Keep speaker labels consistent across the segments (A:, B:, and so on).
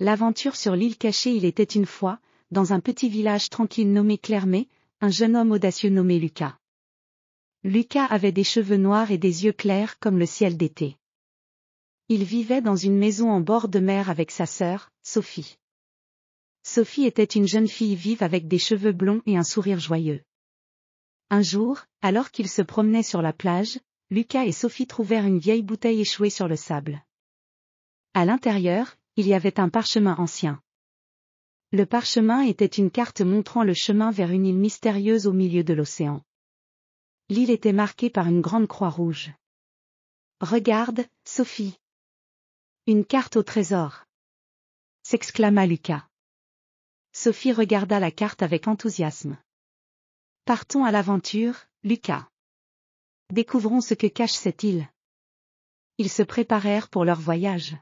A: L'aventure sur l'île cachée. Il était une fois, dans un petit village tranquille nommé Clermay, un jeune homme audacieux nommé Lucas. Lucas avait des cheveux noirs et des yeux clairs comme le ciel d'été. Il vivait dans une maison en bord de mer avec sa sœur, Sophie. Sophie était une jeune fille vive avec des cheveux blonds et un sourire joyeux. Un jour, alors qu'ils se promenaient sur la plage, Lucas et Sophie trouvèrent une vieille bouteille échouée sur le sable. À l'intérieur, il y avait un parchemin ancien. Le parchemin était une carte montrant le chemin vers une île mystérieuse au milieu de l'océan. L'île était marquée par une grande croix rouge. « Regarde, Sophie. Une carte au trésor !» s'exclama Lucas. Sophie regarda la carte avec enthousiasme. « Partons à l'aventure, Lucas. Découvrons ce que cache cette île. » Ils se préparèrent pour leur voyage.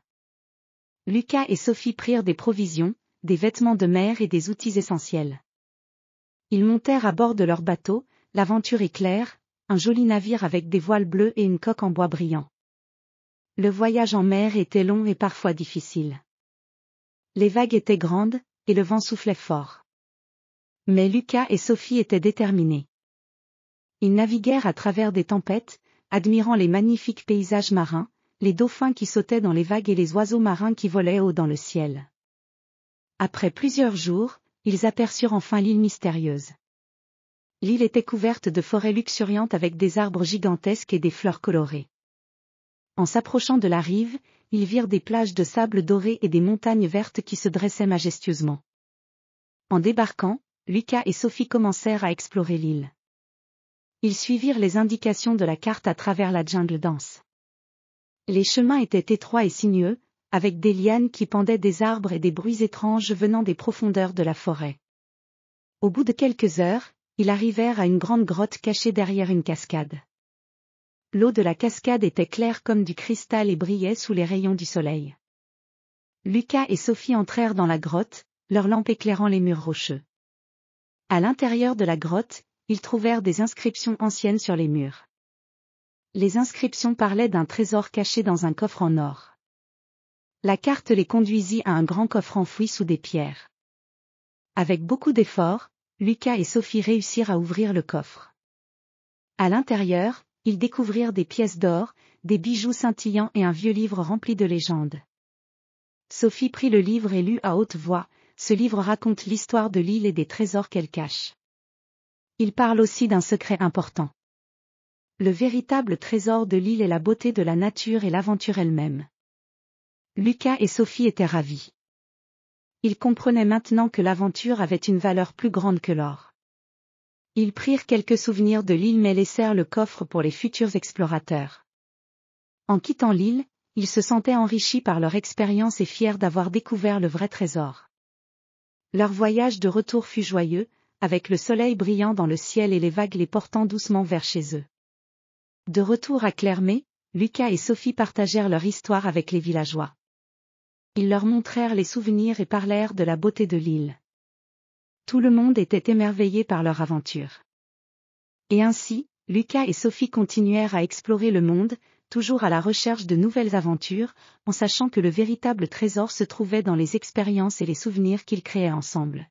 A: Lucas et Sophie prirent des provisions, des vêtements de mer et des outils essentiels. Ils montèrent à bord de leur bateau, l'aventure éclair, un joli navire avec des voiles bleues et une coque en bois brillant. Le voyage en mer était long et parfois difficile. Les vagues étaient grandes, et le vent soufflait fort. Mais Lucas et Sophie étaient déterminés. Ils naviguèrent à travers des tempêtes, admirant les magnifiques paysages marins, les dauphins qui sautaient dans les vagues et les oiseaux marins qui volaient haut dans le ciel. Après plusieurs jours, ils aperçurent enfin l'île mystérieuse. L'île était couverte de forêts luxuriantes avec des arbres gigantesques et des fleurs colorées. En s'approchant de la rive, ils virent des plages de sable doré et des montagnes vertes qui se dressaient majestueusement. En débarquant, Lucas et Sophie commencèrent à explorer l'île. Ils suivirent les indications de la carte à travers la jungle dense. Les chemins étaient étroits et sinueux, avec des lianes qui pendaient des arbres et des bruits étranges venant des profondeurs de la forêt. Au bout de quelques heures, ils arrivèrent à une grande grotte cachée derrière une cascade. L'eau de la cascade était claire comme du cristal et brillait sous les rayons du soleil. Lucas et Sophie entrèrent dans la grotte, leur lampe éclairant les murs rocheux. À l'intérieur de la grotte, ils trouvèrent des inscriptions anciennes sur les murs. Les inscriptions parlaient d'un trésor caché dans un coffre en or. La carte les conduisit à un grand coffre enfoui sous des pierres. Avec beaucoup d'efforts, Lucas et Sophie réussirent à ouvrir le coffre. À l'intérieur, ils découvrirent des pièces d'or, des bijoux scintillants et un vieux livre rempli de légendes. Sophie prit le livre et lut à haute voix. Ce livre raconte l'histoire de l'île et des trésors qu'elle cache. Il parle aussi d'un secret important. Le véritable trésor de l'île est la beauté de la nature et l'aventure elle-même. Lucas et Sophie étaient ravis. Ils comprenaient maintenant que l'aventure avait une valeur plus grande que l'or. Ils prirent quelques souvenirs de l'île mais laissèrent le coffre pour les futurs explorateurs. En quittant l'île, ils se sentaient enrichis par leur expérience et fiers d'avoir découvert le vrai trésor. Leur voyage de retour fut joyeux, avec le soleil brillant dans le ciel et les vagues les portant doucement vers chez eux. De retour à Clermay, Lucas et Sophie partagèrent leur histoire avec les villageois. Ils leur montrèrent les souvenirs et parlèrent de la beauté de l'île. Tout le monde était émerveillé par leur aventure. Et ainsi, Lucas et Sophie continuèrent à explorer le monde, toujours à la recherche de nouvelles aventures, en sachant que le véritable trésor se trouvait dans les expériences et les souvenirs qu'ils créaient ensemble.